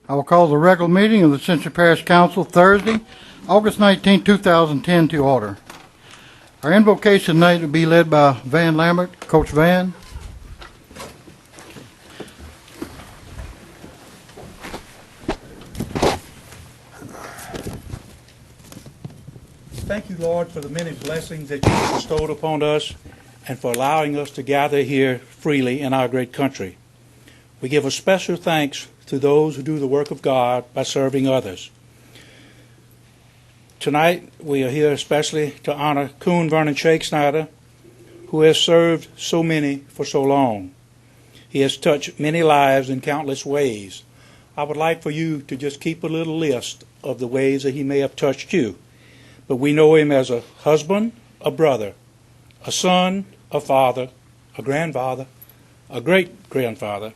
I will call the regular meeting of the Ascension Parish Council Thursday, August 19, 2010 to order. Our invocation tonight will be led by Van Lambert. Coach Van. Thank you, Lord, for the many blessings that you have bestowed upon us and for allowing us to gather here freely in our great country. We give a special thanks to those who do the work of God by serving others. Tonight, we are here especially to honor Coon Vernon Shakespeare, who has served so many for so long. He has touched many lives in countless ways. I would like for you to just keep a little list of the ways that he may have touched you. But we know him as a husband, a brother, a son, a father, a grandfather, a great-grandfather,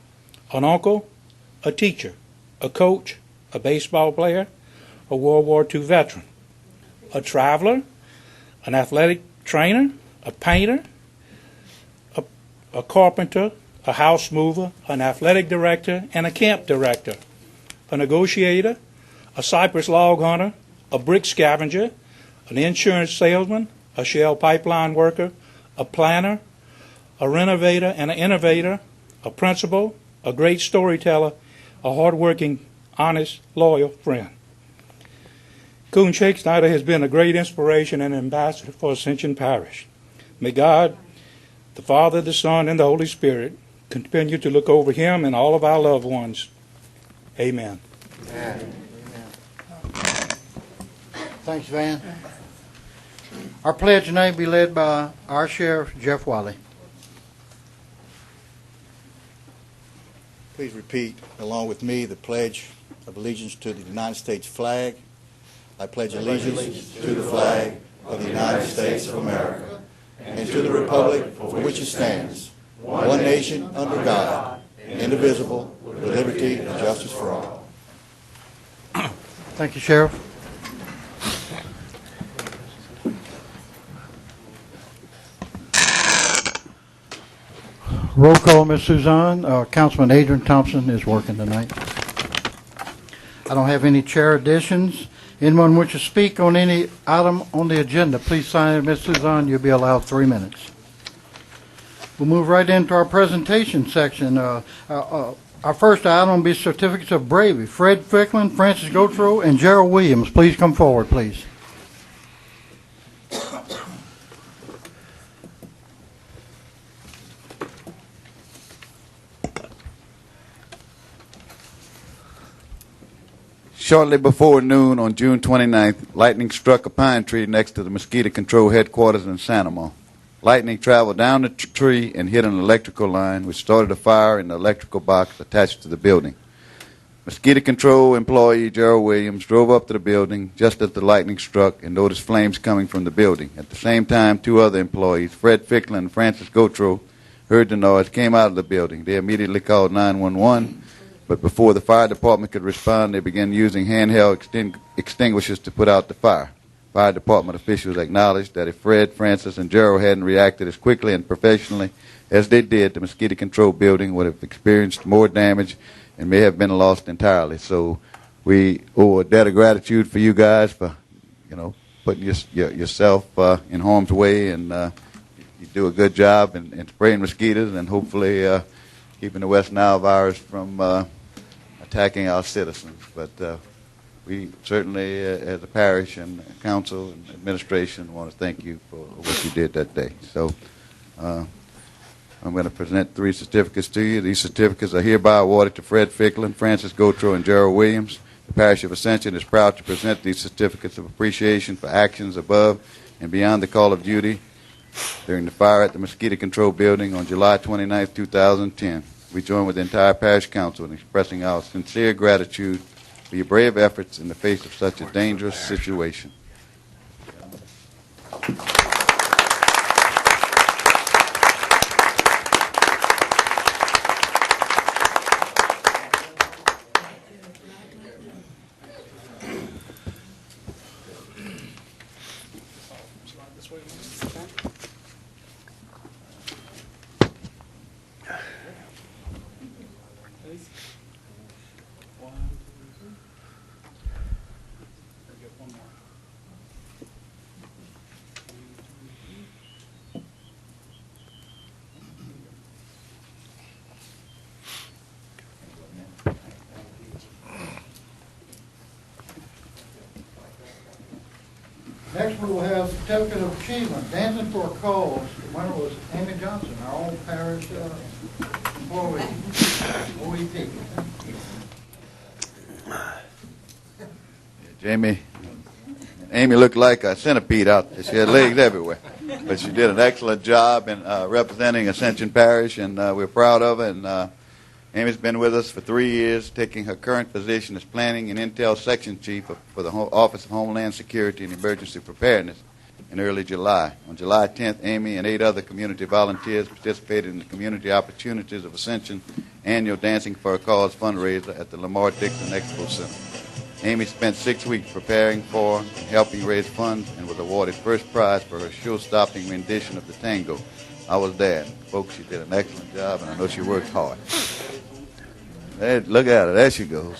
an uncle, a teacher, a coach, a baseball player, a World War II veteran, a traveler, an athletic trainer, a painter, a carpenter, a house mover, an athletic director, and a camp director, a negotiator, a cypress log hunter, a brick scavenger, an insurance salesman, a shell pipeline worker, a planner, a renovator and an innovator, a principal, a great storyteller, a hard-working, honest, loyal friend. Coon Shakespeare has been a great inspiration and ambassador for Ascension Parish. May God, the Father, the Son, and the Holy Spirit continue to look over him and all of our loved ones. Amen. Amen. Thanks, Van. Our pledge tonight will be led by our Sheriff, Jeff Wiley. Please repeat, along with me, the Pledge of Allegiance to the United States flag. I pledge allegiance to the flag of the United States of America and to the republic for which it stands, one nation under God, indivisible, with liberty and justice for all. Thank you, Sheriff. Roll call, Ms. Suzanne. Councilman Adrian Thompson is working tonight. I don't have any chair additions. Anyone wish to speak on any item on the agenda, please sign it, Ms. Suzanne. You'll be allowed 3 minutes. We'll move right into our presentation section. Our first item will be certificates of bravery. Fred Ficklin, Francis Gautreaux, and Gerald Williams. Please come forward, please. Shortly before noon on June 29th, lightning struck a pine tree next to the mosquito control headquarters in Sanamo. Lightning traveled down the tree and hit an electrical line, which started a fire in the electrical box attached to the building. Mosquito control employee Gerald Williams drove up to the building just as the lightning struck and noticed flames coming from the building. At the same time, two other employees, Fred Ficklin and Francis Gautreaux, heard the noise, came out of the building. They immediately called 911. But before the fire department could respond, they began using handheld extinguishers to put out the fire. Fire department officials acknowledged that if Fred, Francis, and Gerald hadn't reacted as quickly and professionally as they did, the mosquito control building would have experienced more damage and may have been lost entirely. So we owe a debt of gratitude for you guys for, putting yourself in harm's way, and you do a good job in spraying mosquitoes and hopefully keeping the West Nile virus from attacking our citizens. But we certainly, as a parish and council and administration, want to thank you for what you did that day. So I'm going to present 3 certificates to you. These certificates are hereby awarded to Fred Ficklin, Francis Gautreaux, and Gerald Williams. The Parish of Ascension is proud to present these certificates of appreciation for actions above and beyond the call of duty during the fire at the Mosquito Control Building on July 29, 2010. We join with the entire Parish Council in expressing our sincere gratitude for your brave efforts in the face of such a dangerous situation. Next, we will have certificate of achievement, dancing for a cause. The winner was Amy Johnson, our own parish employee, OEP. Amy looked like a centipede out there. She had legs everywhere. But she did an excellent job in representing Ascension Parish, and we're proud of her. And Amy's been with us for 3 years, taking her current position as Planning and Intel Section Chief for the Office of Homeland Security and Emergency Preparedness in early July. On July 10th, Amy and 8 other community volunteers participated in the Community Opportunities of Ascension annual Dancing for a Cause fundraiser at the Lamar Dixon Expo Center. Amy spent 6 weeks preparing for and helping raise funds and was awarded first prize for her show-stopping rendition of the tango. I was there. And folks, she did an excellent job, and I know she worked hard. Hey, look at her. There she goes.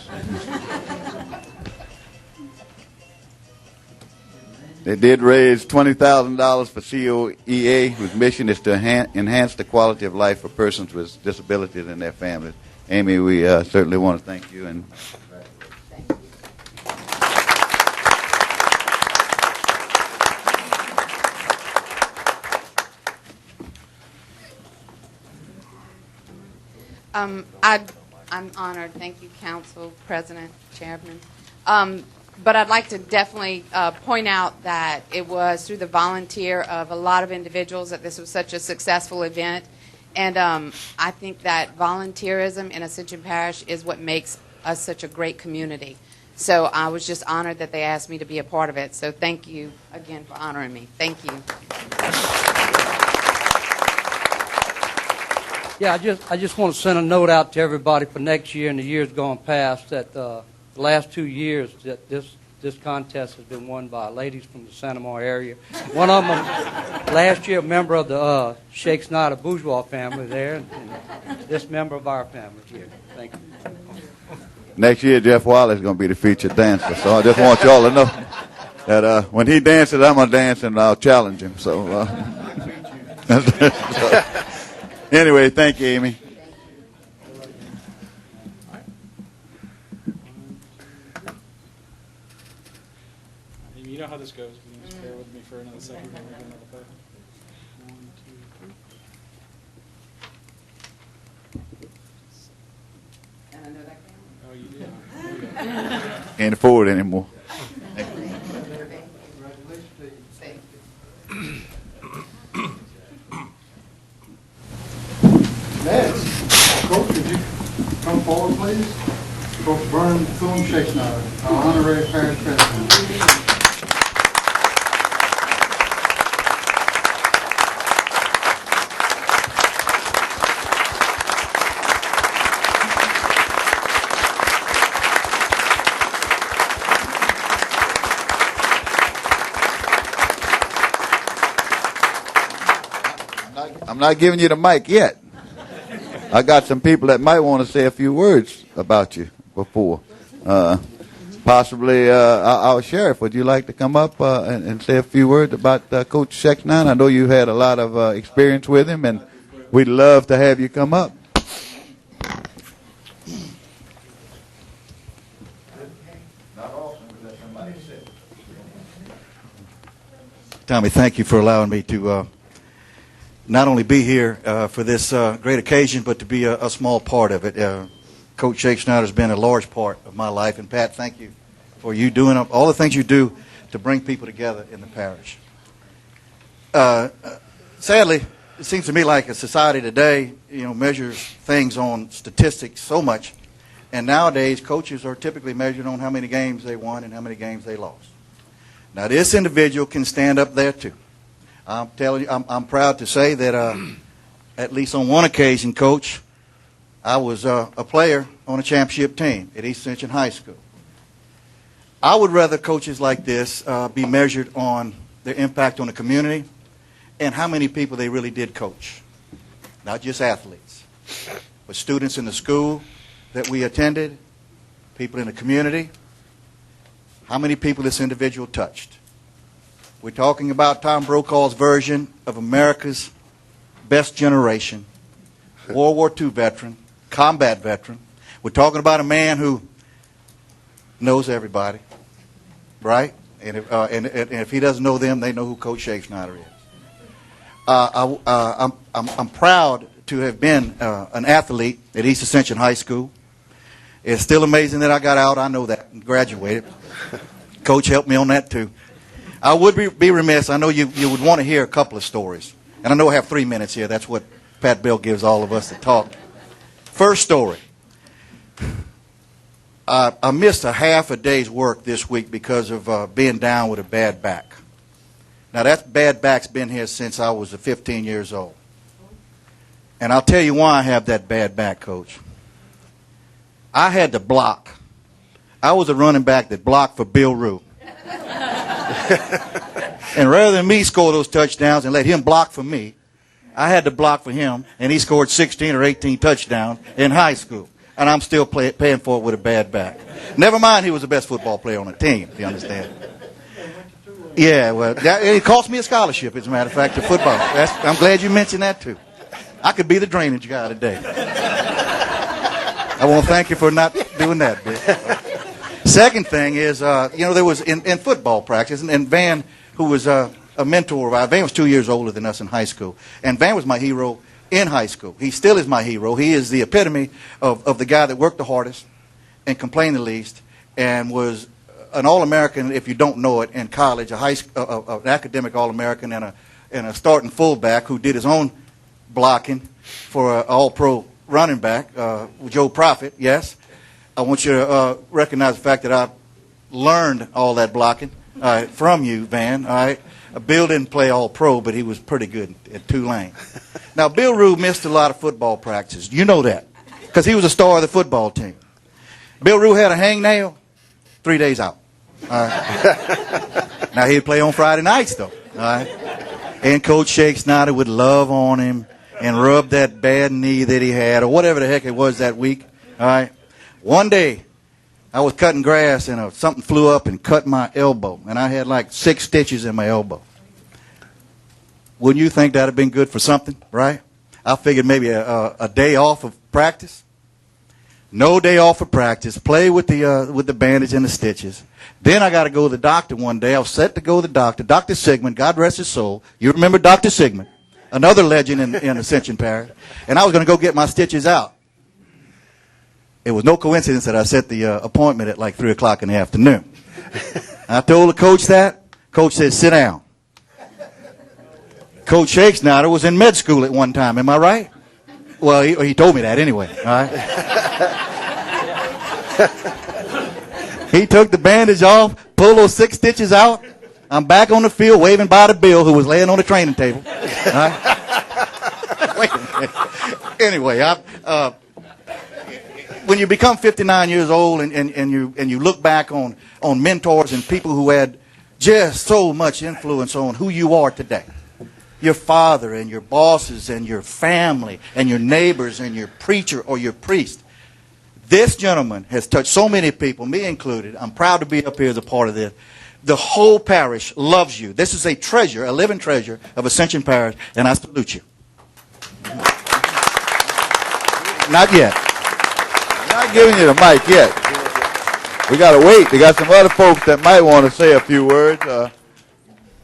They did raise $20,000 for COEA, whose mission is to enhance the quality of life for persons with disabilities and their families. Amy, we certainly want to thank you. And I'm honored. Thank you, Council, President, Chairman. But I'd like to definitely point out that it was through the volunteer of a lot of individuals that this was such a successful event. And I think that volunteerism in Ascension Parish is what makes us such a great community. So I was just honored that they asked me to be a part of it. So thank you again for honoring me. Thank you. Yeah, I just want to send a note out to everybody for next year and the years gone past that the last 2 years that this contest has been won by ladies from the Santa Monica area. One of them last year a member of the Sheikh Snyder bourgeois family there, and this member of our family here. Thank you. next year, Jeff Wiley is going to be the featured dancer. So I just want y'all to know that when he dances, I'm going to dance and I'll challenge him. So. Anyway, thank you, Amy. You know how this goes. If you can just bear with me for another second. We'll get another photo. 1, 2. And I know that Oh, you do. Can't afford it anymore. Next, Coach, would you come forward, please? Coach Vernon Coon Shakespeare, our honorary parish president. I'm not giving you the mic yet. I got some people that might want to say a few words about you before. Possibly our sheriff. Would you like to come up and say a few words about Coach Shexnine? I know you had a lot of experience with him, and we'd love to have you come up. Tommy, thank you for allowing me to not only be here for this great occasion, but to be a small part of it. Coach Shake Snyder has been a large part of my life. And, Pat, thank you for you doing all the things you do to bring people together in the parish. Sadly, it seems to me like a society today, measures things on statistics so much. And nowadays, coaches are typically measured on how many games they won and how many games they lost. Now, this individual can stand up there, too. I'm telling you, I'm proud to say that at least on one occasion, Coach, I was a player on a championship team at East Ascension High School. I would rather coaches like this be measured on their impact on the community and how many people they really did coach. Not just athletes, but students in the school that we attended, people in the community, how many people this individual touched. We're talking about Tom Brokaw's version of America's best generation, World War II veteran, combat veteran. We're talking about a man who knows everybody, right? And if he doesn't know them, they know who Coach Schneider is. I'm proud to have been an athlete at East Ascension High School. It's still amazing that I got out. I know that, and graduated. Coach helped me on that too. I would be remiss. I know you would want to hear a couple of stories. And I know I have 3 minutes here. That's what Pat Bell gives all of us to talk. First story. I missed a half a day's work this week because of being down with a bad back. Now, that bad back's been here since I was 15 years old. And I'll tell you why I have that bad back, Coach. I had to block. I was a running back that blocked for Bill Rue. And rather than me score those touchdowns and let him block for me, I had to block for him, and he scored 16 or 18 touchdowns in high school. And I'm still paying for it with a bad back. Never mind, he was the best football player on the team, if you understand. Yeah, well, it cost me a scholarship, as a matter of fact, to football. I'm glad you mentioned that, too. I could be the drainage guy today. I want to thank you for not doing that, Bill. Second thing is, there was in football practice, and Van, who was a mentor of ours, Van was 2 years older than us in high school, and Van was my hero in high school. He still is my hero. He is the epitome of the guy that worked the hardest and complained the least, and was an All-American, if you don't know it, in college, an academic All-American, and a starting fullback who did his own blocking for an All-Pro running back, Joe Profit, yes. I want you to recognize the fact that I learned all that blocking from you, Van. All right. Bill didn't play All-Pro, but he was pretty good at Tulane. Now, Bill Rue missed a lot of football practices. You know that, because he was a star of the football team. Bill Rue had a hangnail, 3 days out. All right. Now, he'd play on Friday nights, though. All right. And Coach Schneider would love on him and rub that bad knee that he had, or whatever the heck it was that week. All right. One day, I was cutting grass, and something flew up and cut my elbow, and I had like 6 stitches in my elbow. Wouldn't you think that would have been good for something, right? I figured maybe a day off of practice. No day off of practice. Play with the bandage and the stitches. Then I got to go to the doctor one day. I was set to go to the doctor. Dr. Sigmund, God rest his soul. You remember Dr. Sigmund, another legend in Ascension Parish. And I was going to go get my stitches out. It was no coincidence that I set the appointment at like 3 o'clock in the afternoon. I told the coach that. Coach said, sit down. Coach Schneider was in med school at one time. Am I right? Well, he told me that anyway. All right. He took the bandage off, pulled those 6 stitches out. I'm back on the field waving bye to Bill, who was laying on the training table. All right. Wait a minute. Anyway, when you become 59 years old and you look back on mentors and people who had just so much influence on who you are today, your father and your bosses and your family and your neighbors and your preacher or your priest, this gentleman has touched so many people, me included. I'm proud to be up here as a part of this. The whole parish loves you. This is a treasure, a living treasure of Ascension Parish, and I salute you. Not yet. Not giving you the mic yet. We got to wait. We got some other folks that might want to say a few words.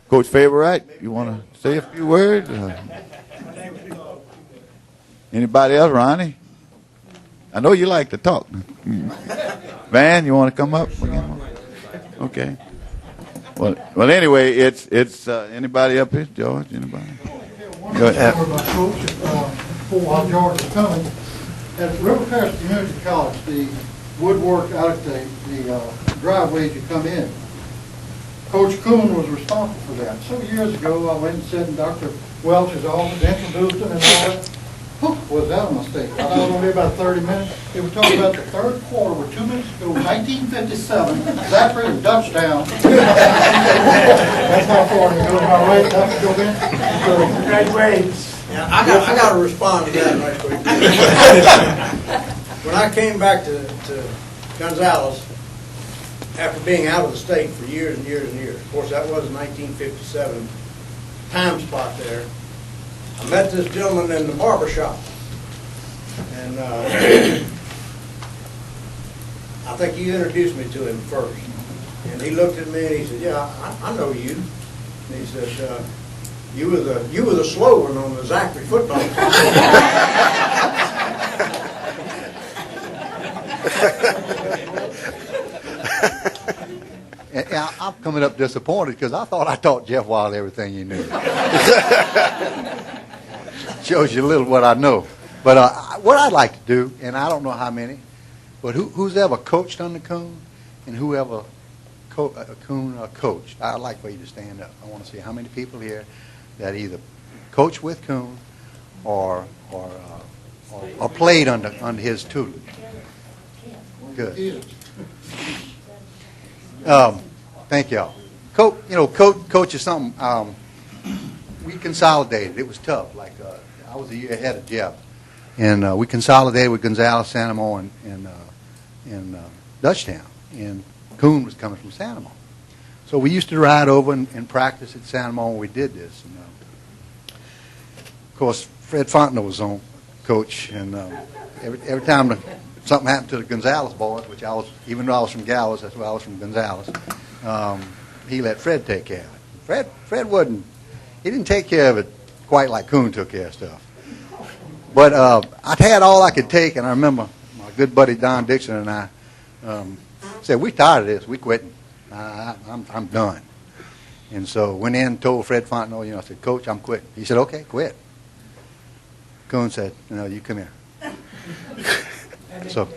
Coach Favorite, you want to say a few words? Anybody else? Ronnie? I know you like to talk. Van, you want to come up? Okay. Well, anyway, it's anybody up here? George, anybody? Go ahead. While George is coming, at River Parish Community College, the woodwork out at the driveway as you come in, Coach Kuhn was responsible for that. So years ago, I went and sat in Dr. Welch's office, introduced him and all that. Was that a mistake? I thought it was going to be about 30 minutes. They were talking about the third quarter with 2 minutes to go, 1957, Zachary and touchdown. That's how far it goes. Am I right? Dr. Jovan? Great grades. Yeah, I got to respond to that right quick. When I came back to Gonzales, after being out of the state for years and years and years, of course that was 1957 time spot there, I met this gentleman in the barber shop, and I think you introduced me to him first. And he looked at me and he said, yeah, I know you. And he said, you were the slow one on the Zachary football team. And I'm coming up disappointed because I thought I taught Jeff Wild everything he knew. Shows you a little what I know. But what I'd like to do, and I don't know how many, but who's ever coached under Coon and whoever Coon coached, I'd like for you to stand up. I want to see how many people here that either coached with Coon or played under his tutelage. Good. Thank y'all. Coach is something. We consolidated. It was tough. Like I was a year ahead of Jeff, and we consolidated with Gonzales, Sanamo, and Dutchtown. And Coon was coming from Sanamo, so we used to ride over and practice at Sanamo when we did this. And, of course, Fred Fontenot was on coach, and every time something happened to the Gonzales boys, which I was, even though I was from Gallows, that's why I was from Gonzales, he let Fred take care of it. Fred he didn't take care of it quite like Coon took care of stuff. But I had all I could take, and I remember my good buddy Don Dixon and I said, we're tired of this, we quitting. I'm done. And so went in and told Fred Fontenot, I said, Coach, I'm quitting. He said, okay, quit. Coon said, no, you come here. So,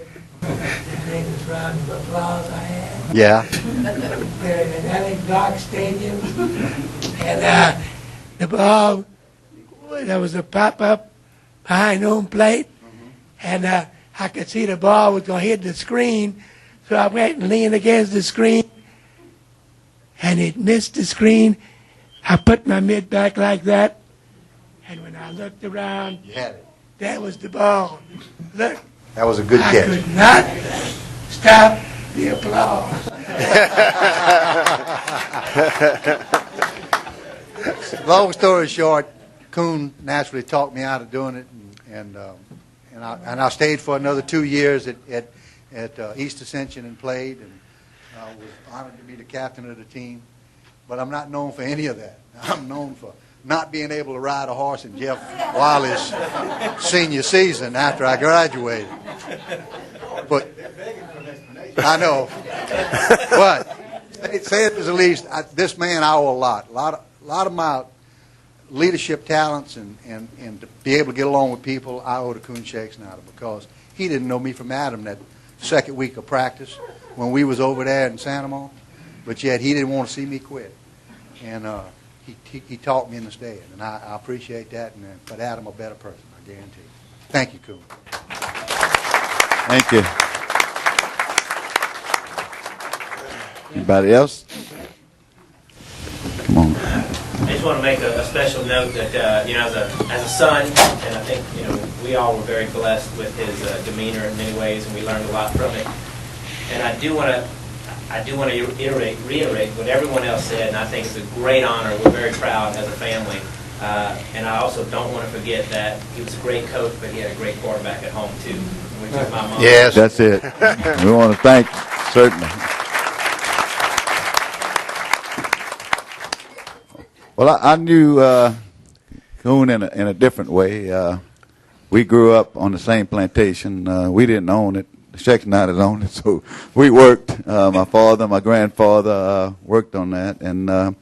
the greatest round of applause I had. yeah. They're in an Dock Stadium, and the ball, there was a pop-up behind home plate, and I could see the ball was going to hit the screen, so I went and leaned against the screen, and it missed the screen. I put my mitt back like that, and when I looked around, You had it. that was the ball. Look. That was a good I catch. could not stop the applause. Long story short, Coon naturally talked me out of doing it, and I stayed for another 2 years at East Ascension and played, and was honored to be the captain of the team. But I'm not known for any of that. I'm known for not being able to ride a horse in Jeff Wiley's senior season after I graduated. But I know. But say it as the least, this man I owe a lot. A lot of my leadership talents and to be able to get along with people, I owe to Coon Shakespeare, because he didn't know me from Adam that second week of practice when we was over there in Sanamo, but yet he didn't want to see me quit. And he taught me in the stead, and I appreciate that, and put Adam a better person, I guarantee. Thank you, Coon. Thank you. Anybody else? Come on. I just want to make a special note that, as a son, and I think, we all were very blessed with his demeanor in many ways, and we learned a lot from it. And I do want to reiterate what everyone else said, and I think it's a great honor. We're very proud as a family. And I also don't want to forget that he was a great coach, but he had a great quarterback at home, too, which is my mom. Yes, that's it. We want to thank you, certainly. Well, I knew Coon in a different way. We grew up on the same plantation. We didn't own it. The Schechtneiders owned it, so we worked. My father, my grandfather worked on that. And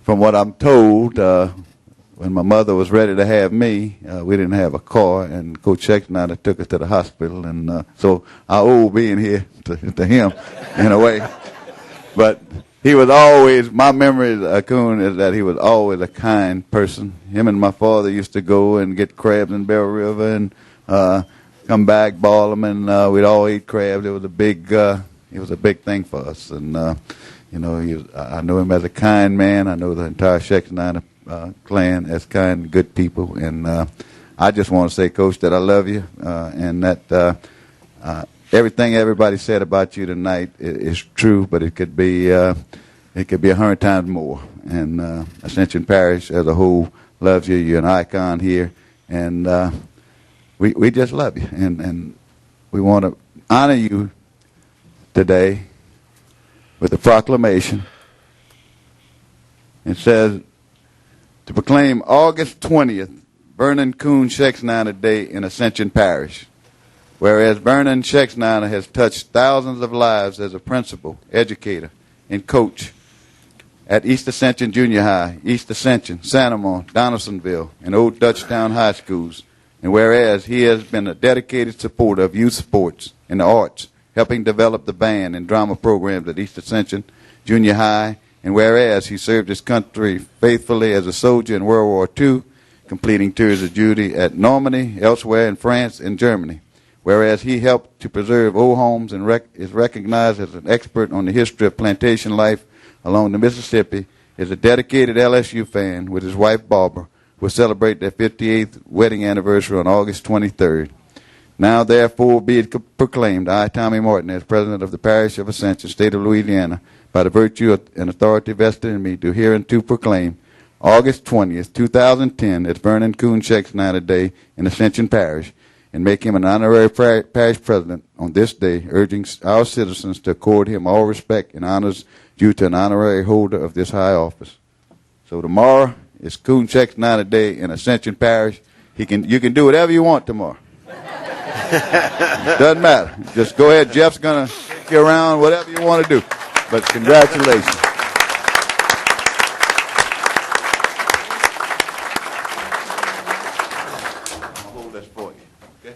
from what I'm told, when my mother was ready to have me, we didn't have a car, and Coach Schechtneider took us to the hospital. And so I owe being here to him in a way. But he was always, my memory of Coon is that he was always a kind person. Him and my father used to go and get crabs in Bear River and come back, ball them, and we'd all eat crabs. It was a big thing for us. And I know him as a kind man. I know the entire Schechtneider clan as kind, good people. And I just want to say, Coach, that I love you, and that everything everybody said about you tonight is true, but it could be 100 times more. And Ascension Parish as a whole loves you. You're an icon here, and we just love you. And we want to honor you today with a proclamation. It says, to proclaim August 20th, Vernon Coon Schexnayder Day in Ascension Parish. Whereas Vernon Schexnayder has touched thousands of lives as a principal, educator, and coach at East Ascension Junior High, East Ascension, Sanamon, Donaldsonville, and Old Dutchtown High Schools. And whereas he has been a dedicated supporter of youth sports and the arts, helping develop the band and drama programs at East Ascension Junior High, and whereas he served his country faithfully as a soldier in World War II, completing tours of duty at Normandy, elsewhere in France and Germany. Whereas he helped to preserve old homes and is recognized as an expert on the history of plantation life along the Mississippi, is a dedicated LSU fan with his wife Barbara, who will celebrate their 58th wedding anniversary on August 23rd. Now, therefore, be it proclaimed, I, Tommy Martin, as president of the Parish of Ascension, state of Louisiana, by the virtue and authority vested in me, do hereunto proclaim August 20th, 2010, as Vernon Coon Schexnayder Day in Ascension Parish, and make him an honorary parish president on this day, urging our citizens to accord him all respect and honors due to an honorary holder of this high office. So tomorrow is Coon Schexnayder Day in Ascension Parish. You can do whatever you want tomorrow. Doesn't matter. Just go ahead. Jeff's going to take you around, whatever you want to do. But congratulations. I'll hold this for you. Okay?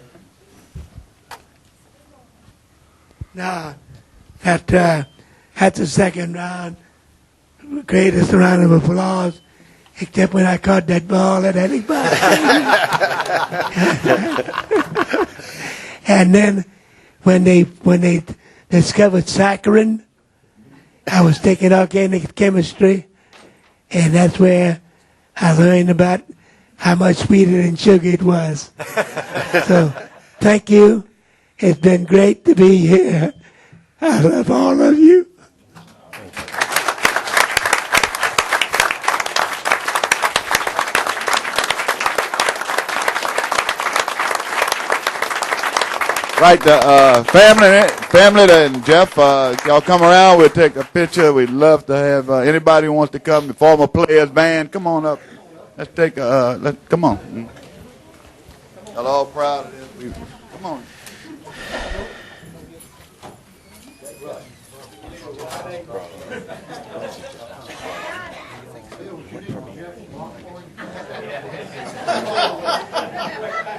Now, at the second round, greatest round of applause, except when I caught that ball at anybody. And then when they discovered saccharin, I was taking organic chemistry, and that's where I learned about how much sweeter than sugar it was. So, thank you. It's been great to be here. I love all of you. Right, family and Jeff, y'all come around. We'll take a picture. We'd love to have anybody who wants to come, the former players band, come on up. Let's take come on. Y'all all proud of this. Come on.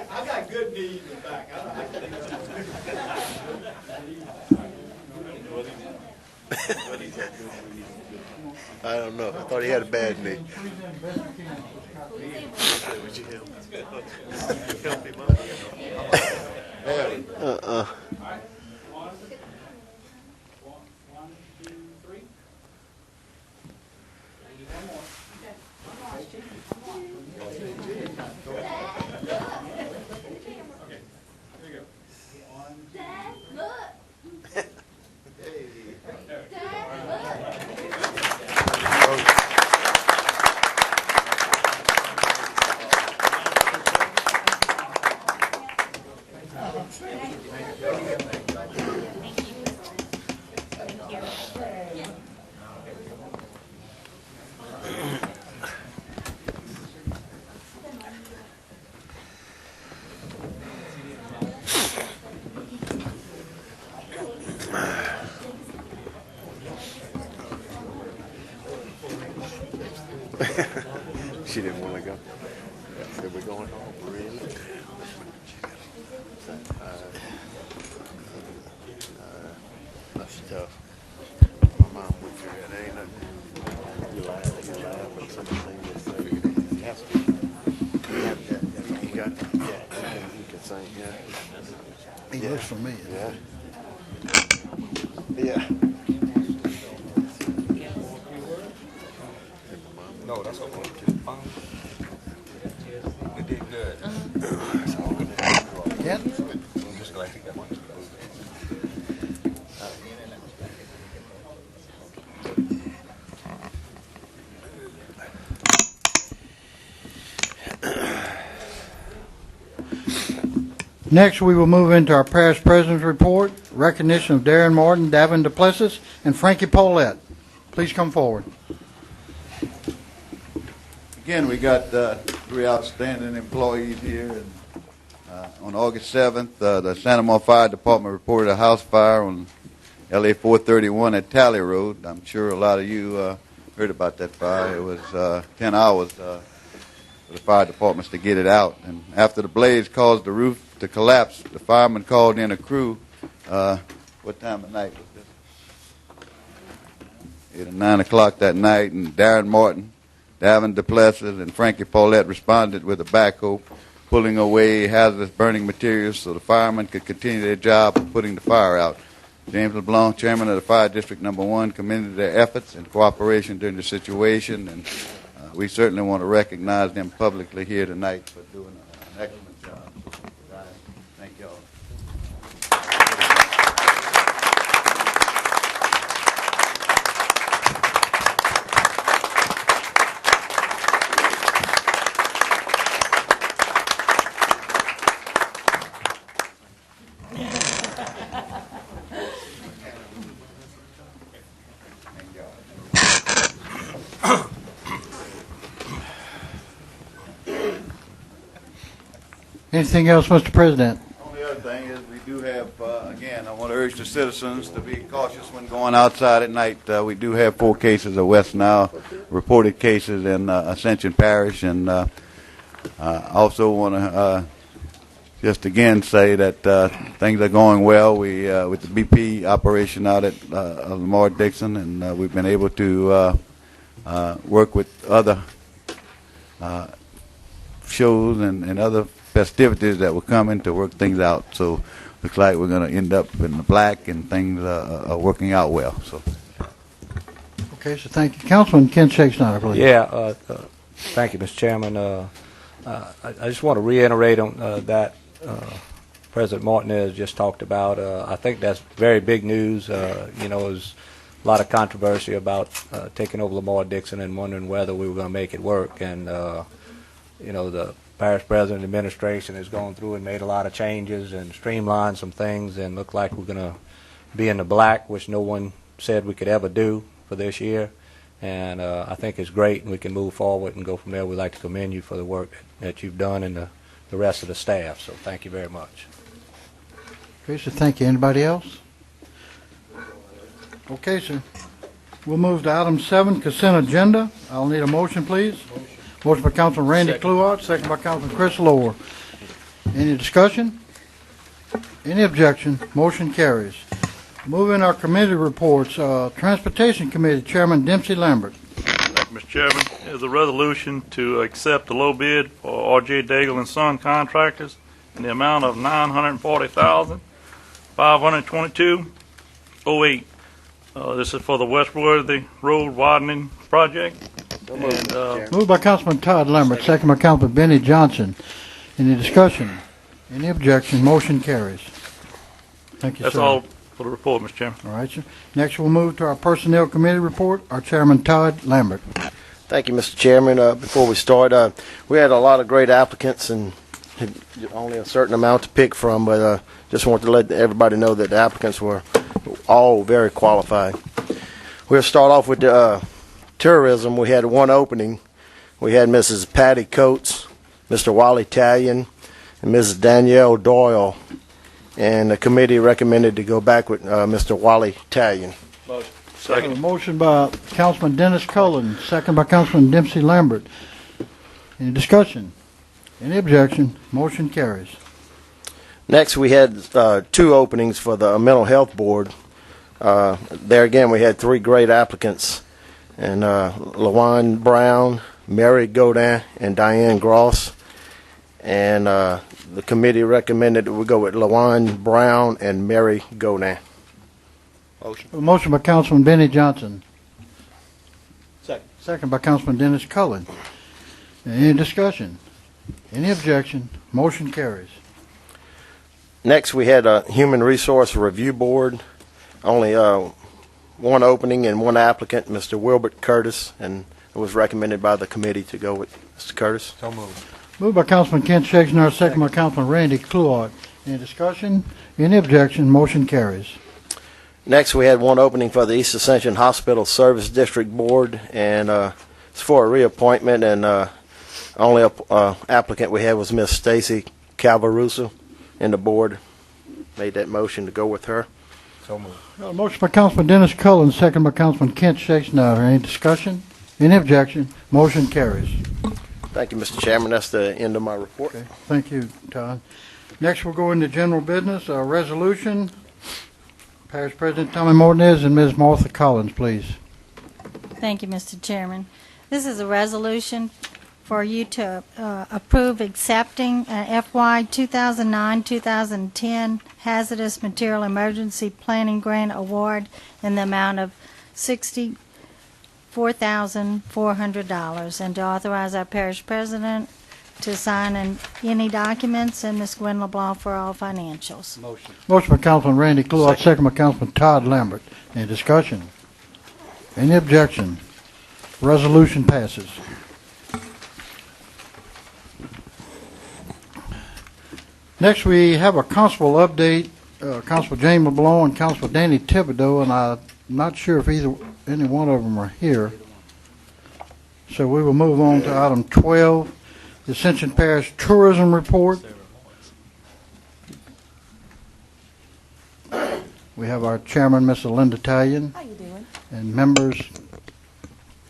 I got good knees in the back. I don't know. I thought he had a bad knee. She didn't want to go. Said we're going home. Really? That's tough. My mom would figure it ain't nothing. You laugh, but some things they say you have to. You got to. Yeah, you can sing. Yeah. He looks familiar. Yeah. Yeah. No, that's okay. We did good. Yeah. I'm just glad you got one. Next, we will move into our parish president's report. recognition of Darren Martin, Davin Duplessis, and Frankie Paulette. Please come forward. Again, we got three outstanding employees here. And, on August 7th, the Santa Monica Fire Department reported a house fire on LA 431 at Talley Road. I'm sure a lot of you heard about that fire. It was 10 hours for the fire departments to get it out. And after the blaze caused the roof to collapse, the firemen called in a crew. What time of night was this? 8 or 9 o'clock that night, and Darren Martin, Davin Duplessis, and Frankie Paulette responded with a backhoe, pulling away hazardous burning materials so the firemen could continue their job of putting the fire out. James LeBlanc, chairman of the Fire District Number 1, commended their efforts and cooperation during the situation, and we certainly want to recognize them publicly here tonight for doing an excellent job. Thank you all. Anything else, Mr. President? Only other thing is we do have, again, I want to urge the citizens to be cautious when going outside at night. We do have 4 cases of West Nile, reported cases in Ascension Parish, and I also want to just again say that things are going well. We with the BP operation out at Lamar Dixon, and we've been able to work with other shows and other festivities that were coming to work things out. So looks like we're going to end up in the black, and things are working out well. So. Okay, so thank you. Councilman Ken Shakespeare, please. Yeah, thank you, Mr. Chairman. I just want to reiterate on that President Martinez just talked about. I think that's very big news. There's a lot of controversy about taking over Lamar Dixon and wondering whether we were going to make it work. And, the Parish President administration has gone through and made a lot of changes and streamlined some things, and look like we're going to be in the black, which no one said we could ever do for this year. And I think it's great, and we can move forward and go from there. We'd like to commend you for the work that you've done, and the rest of the staff. So thank you very much. Okay, sir, thank you. Anybody else? Okay, sir. We'll move to item 7, consent agenda. I'll need a motion, please. Motion by Councilman Randy Kluart, second by Councilman Chris Lohr. Any discussion? Any objection? Motion carries. Moving our committee reports. Transportation Committee Chairman Dempsey Lambert. Thank you, Mr. Chairman. There's a resolution to accept the low bid for R.J. Daigle and Son Contractors in the amount of $940,522.08. This is for the Westworthy Road widening project. Moved by Councilman Todd Lambert, second by Councilman Benny Johnson. Any discussion? Any objection? Motion carries. Thank you, That's sir. all for the report, Mr. Chairman. All right, sir. Next, we'll move to our Personnel Committee report. Our Chairman Todd Lambert. Thank you, Mr. Chairman. Before we start, we had a lot of great applicants and had only a certain amount to pick from, but just want to let everybody know that the applicants were all very qualified. We'll start off with the tourism. We had one opening. We had Mrs. Patty Coates, Mr. Wally Talion, and Mrs. Danielle Doyle. And the committee recommended to go back with Mr. Wally Talion. Motion. Second. A motion by Councilman Dennis Cullen, second by Councilman Dempsey Lambert. Any discussion? Any objection? Motion carries. Next, we had 2 openings for the Mental Health Board. There again, we had 3 great applicants, and LaJuan Brown, Mary Godin, and Diane Gross. And the committee recommended that we go with LaJuan Brown and Mary Godin. Motion. A motion by Councilman Benny Johnson. Second. Second by Councilman Dennis Cullen. Any discussion? Any objection? Motion carries. Next, we had a Human Resource Review Board. Only 1 opening and 1 applicant, Mr. Wilbert Curtis, and it was recommended by the committee to go with Mr. Curtis. So moved. Moved by Councilman Kent Shakespeare, second by Councilman Randy Kluart. Any discussion? Any objection? Motion carries. Next, we had one opening for the East Ascension Hospital Service District Board, and it's for a reappointment, and only applicant we had was Miss Stacy Calvaruso, and the board made that motion to go with her. So moved. Motion by Councilman Dennis Cullen, second by Councilman Kent Shakespeare. Any discussion? Any objection? Motion carries. Thank you, Mr. Chairman. That's the end of my report. Okay. Thank you, Todd. Next, we'll go into general business. Resolution. Parish President Tommy Martinez and Ms. Martha Collins, please. Thank you, Mr. Chairman. This is a resolution for you to approve accepting an FY 2009-2010 Hazardous Material Emergency Planning Grant Award in the amount of $64,400, and to authorize our parish president to sign any documents, and Ms. Gwen LeBlanc for all financials. Motion. Motion by Councilman Randy Clue, second by Councilman Todd Lambert. Any discussion? Any objection? Resolution passes. Next, we have a constable update. Constable James LeBlanc and Constable Danny Thibodeau, and I'm not sure if any one of them are here. So we will move on to item 12, the Ascension Parish Tourism Report. We have our chairman, Mrs. Linda Talion. How you doing? And members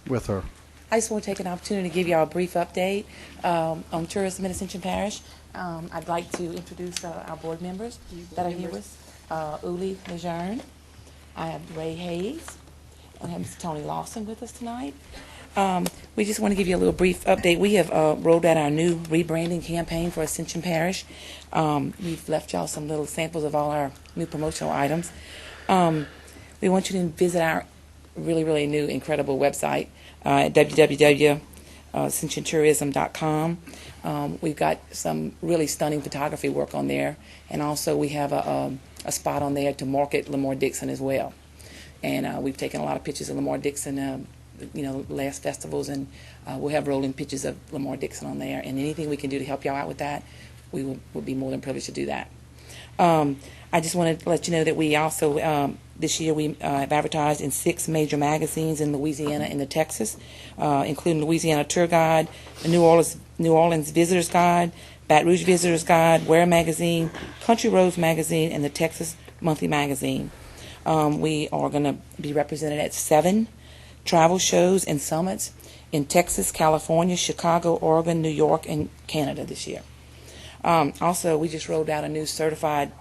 with her. I just want to take an opportunity to give y'all a brief update on tourism in Ascension Parish. I'd like to introduce our board members that are here with Uli Lejeune. I have Ray Hayes. I have Mr. Tony Lawson with us tonight. We just want to give you a little brief update. We have rolled out our new rebranding campaign for Ascension Parish. We've left y'all some little samples of all our new promotional items. We want you to visit our really, really new, incredible website at www.ascensiontourism.com. We've got some really stunning photography work on there, and also we have a spot on there to market Lamar Dixon as well. And we've taken a lot of pictures of Lamar Dixon, last festivals, and we'll have rolling pictures of Lamar Dixon on there. And anything we can do to help y'all out with that, we will be more than privileged to do that. I just wanted to let you know that we also, this year, we have advertised in 6 major magazines in Louisiana and the Texas, including Louisiana Tour Guide, the New Orleans Visitors Guide, Baton Rouge Visitors Guide, Ware Magazine, Country Roads Magazine, and the Texas Monthly Magazine. We are going to be represented at 7 travel shows and summits in Texas, California, Chicago, Oregon, New York, and Canada this year. Also, we just rolled out a new certified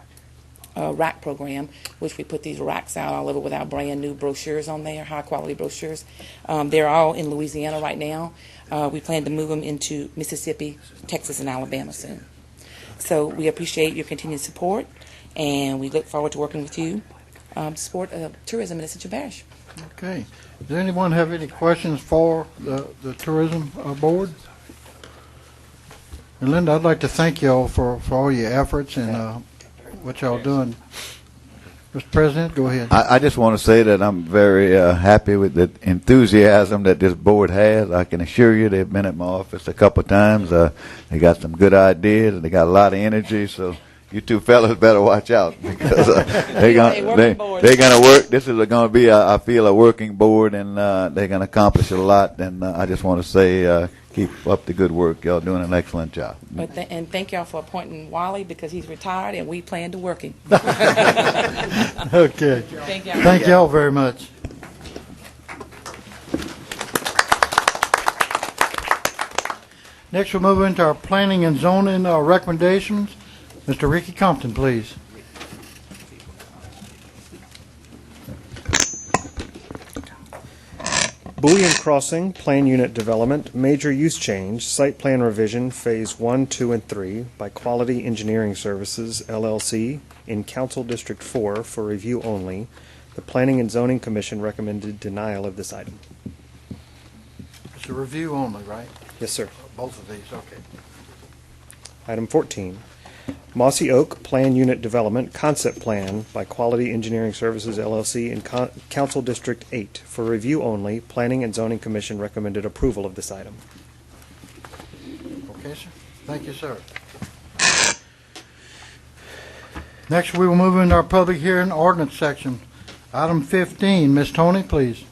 rack program, which we put these racks out all over with our brand new brochures on there, high quality brochures. They're all in Louisiana right now. We plan to move them into Mississippi, Texas, and Alabama soon. So we appreciate your continued support, and we look forward to working with you to support tourism in Ascension Parish. Okay. Does anyone have any questions for the tourism board? And Linda, I'd like to thank y'all for all your efforts and what y'all doing. Mr. President, go ahead. I just want to say that I'm very happy with the enthusiasm that this board has. I can assure you they've been at my office a couple of times. They got some good ideas, and they got a lot of energy, so you two fellas better watch out because they're gonna work. This is going to be, I feel, a working board, and they're going to accomplish a lot. And I just want to say, keep up the good work. Y'all doing an excellent job. And thank y'all for appointing Wally because he's retired, and we plan to work him. Okay. Thank y'all very much. Next, we'll move into our planning and zoning recommendations. Mr. Ricky Compton, please. Bullion Crossing, Plan Unit Development, Major Use Change, Site Plan Revision, Phase 1, 2, and 3 by Quality Engineering Services, LLC, in Council District 4 for review only. The Planning and Zoning Commission recommended denial of this item. It's a review only, right? Yes, sir. Both of these, okay. Item 14. Mossy Oak Plan Unit Development Concept Plan by Quality Engineering Services, LLC, in Council District 8 for review only. Planning and Zoning Commission recommended approval of this item. Okay, sir. Thank you, sir. Next, we will move into our public hearing ordinance section. Item 15, Ms. Tony, please.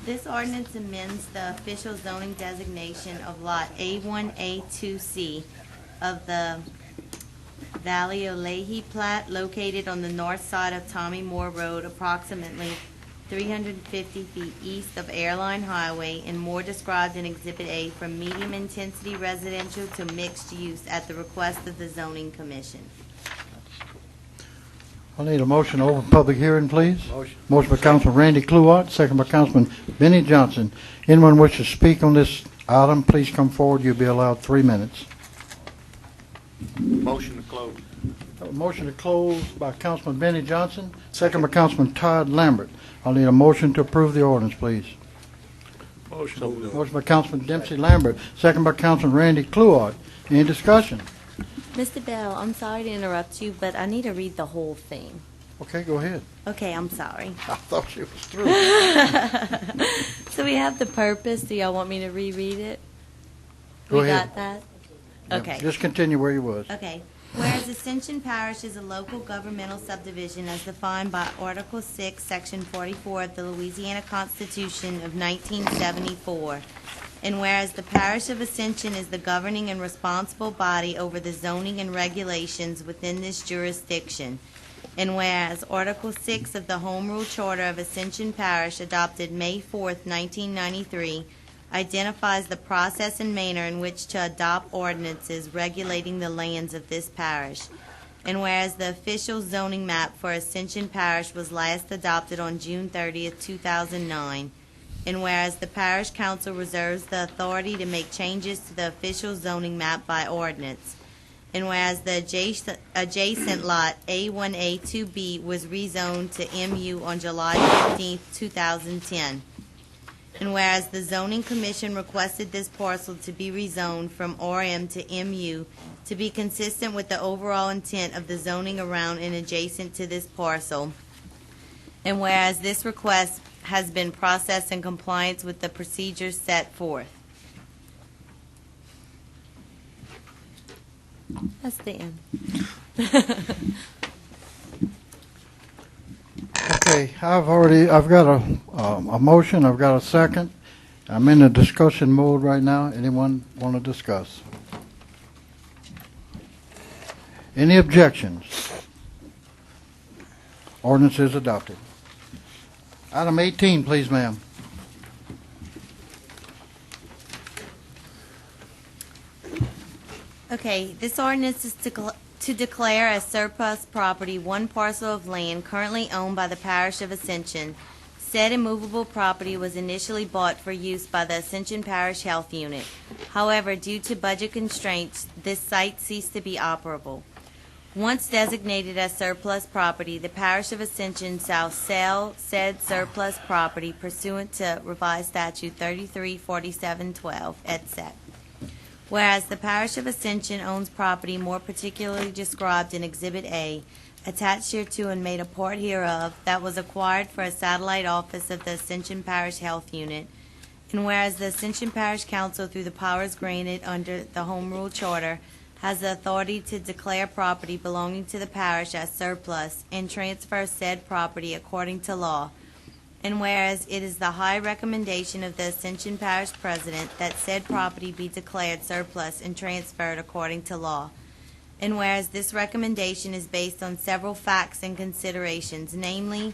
This ordinance amends the official zoning designation of Lot A1A2C of the Valley Olehi plat located on the north side of Tommy Moore Road, approximately 350 feet east of Airline Highway, and more described in Exhibit A, from medium-intensity residential to mixed use at the request of the Zoning Commission. I need a motion to open public hearing, please. Motion. Motion by Councilman Randy Cluott, second by Councilman Benny Johnson. Anyone wish to speak on this item, please come forward. You'll be allowed 3 minutes. Motion to close. A motion to close by Councilman Benny Johnson, second by Councilman Todd Lambert. I'll need a motion to approve the ordinance, please. Motion. Motion by Councilman Dempsey Lambert, second by Councilman Randy Cluott. Any discussion? Mr. Bell, I'm sorry to interrupt you, but I need to read the whole thing. Okay, go ahead. Okay, I'm sorry. I thought she was through. So we have the purpose. Do y'all want me to reread it? Go We ahead. got that? Yeah, Okay. just continue where you was. Okay. Whereas Ascension Parish is a local governmental subdivision as defined by Article 6, Section 44 of the Louisiana Constitution of 1974. And whereas the Parish of Ascension is the governing and responsible body over the zoning and regulations within this jurisdiction. And whereas Article 6 of the Home Rule Charter of Ascension Parish, adopted May 4th, 1993, identifies the process and manner in which to adopt ordinances regulating the lands of this parish. And whereas the official zoning map for Ascension Parish was last adopted on June 30th, 2009, and whereas the Parish Council reserves the authority to make changes to the official zoning map by ordinance, and whereas the adjacent lot A1A2B was rezoned to MU on July 15th, 2010, and whereas the Zoning Commission requested this parcel to be rezoned from RM to MU to be consistent with the overall intent of the zoning around and adjacent to this parcel, and whereas this request has been processed in compliance with the procedures set forth. That's the end. Okay, I've got a motion, I've got a second. I'm in a discussion mode right now. Anyone want to discuss? Any objections? Ordinance is adopted. Item 18, please, ma'am. Okay, this ordinance is to declare as surplus property one parcel of land currently owned by the Parish of Ascension. Said immovable property was initially bought for use by the Ascension Parish Health Unit. However, due to budget constraints, this site ceased to be operable. Once designated as surplus property, the Parish of Ascension shall sell said surplus property pursuant to Revised Statute 334712, etc. Whereas the Parish of Ascension owns property more particularly described in Exhibit A, attached hereto and made a part hereof, that was acquired for a satellite office of the Ascension Parish Health Unit, and whereas the Ascension Parish Council, through the powers granted under the Home Rule Charter, has the authority to declare property belonging to the parish as surplus and transfer said property according to law. And whereas it is the high recommendation of the Ascension Parish President that said property be declared surplus and transferred according to law. And whereas this recommendation is based on several facts and considerations, namely,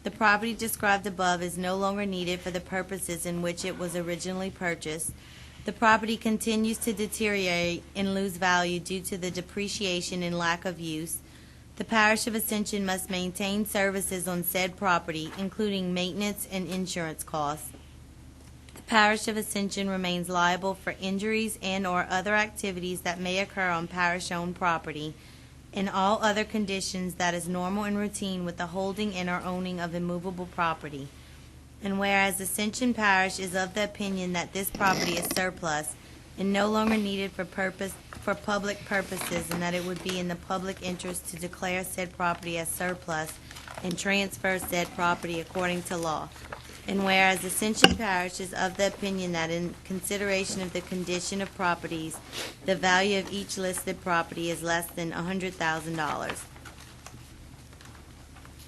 the property described above is no longer needed for the purposes in which it was originally purchased. The property continues to deteriorate and lose value due to the depreciation and lack of use. The Parish of Ascension must maintain services on said property, including maintenance and insurance costs. The Parish of Ascension remains liable for injuries and/or other activities that may occur on parish-owned property, and all other conditions that is normal and routine with the holding and/or owning of immovable property. And whereas Ascension Parish is of the opinion that this property is surplus and no longer needed for public purposes, and that it would be in the public interest to declare said property as surplus and transfer said property according to law. And whereas Ascension Parish is of the opinion that in consideration of the condition of properties, the value of each listed property is less than $100,000.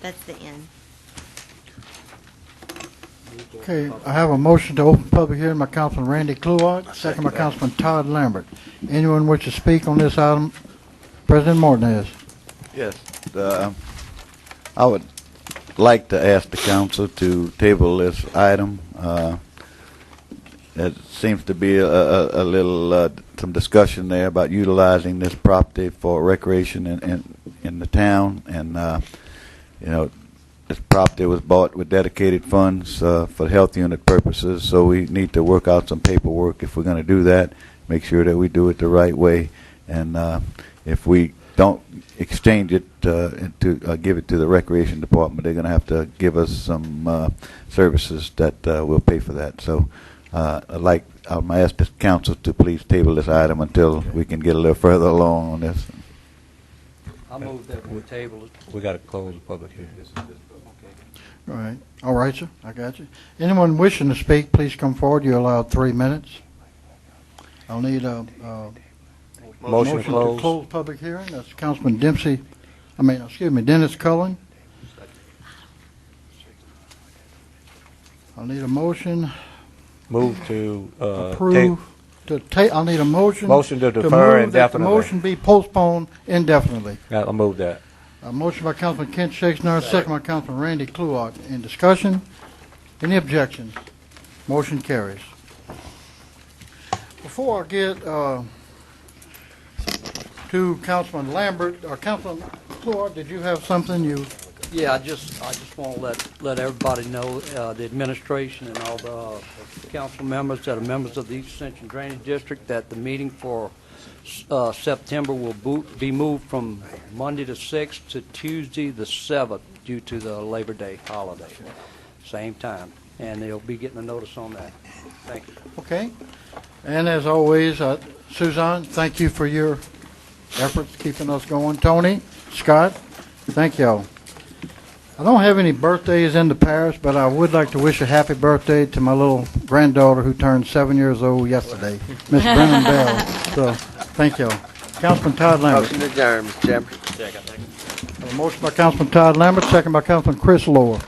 That's the end. Okay, I have a motion to open public hearing by Councilman Randy Kluart, second by Councilman Todd Lambert. Anyone wish to speak on this item? President Martinez. Yes. I would like to ask the council to table this item. There seems to be a little some discussion there about utilizing this property for recreation in the town, and you know, this property was bought with dedicated funds for health unit purposes, so we need to work out some paperwork if we're going to do that, make sure that we do it the right way, and if we don't exchange it to give it to the recreation department, they're going to have to give us some services that will pay for that. So I'll ask the council to please table this item until we can get a little further along on this. I move that we table it. We got to close the public hearing. All right. All right, sir. I got you. Anyone wishing to speak, please come forward. You're allowed 3 minutes. I'll need a motion to close public hearing. That's Councilman Dennis Cullen. I'll need a motion. Move to approve. I'll need a motion. Motion to defer move indefinitely. That the motion be postponed indefinitely. Yeah, I'll move that. A motion by Councilman Kent Shakespeare, second by Councilman Randy Kluart. In discussion? Any objections? Motion carries. Before I get to Councilman Lambert, Councilman Kluart, did you have something you? Yeah, I just want to let everybody know, the administration and all the council members that are members of the East Ascension Drainage District, that the meeting for September will be moved from Monday the 6th to Tuesday the 7th due to the Labor Day holiday. Same time. And they'll be getting a notice on that. Thank you. Okay. And as always, Suzanne, thank you for your efforts keeping us going. Tony, Scott, thank y'all. I don't have any birthdays in the parish, but I would like to wish a happy birthday to my little granddaughter who turned 7 years old yesterday, Miss Brennan Bell. So, thank y'all. Councilman Todd Lambert. Motion to adjourn, Mr. Chairman. A motion by Councilman Todd Lambert, second by Councilman Chris Lohr.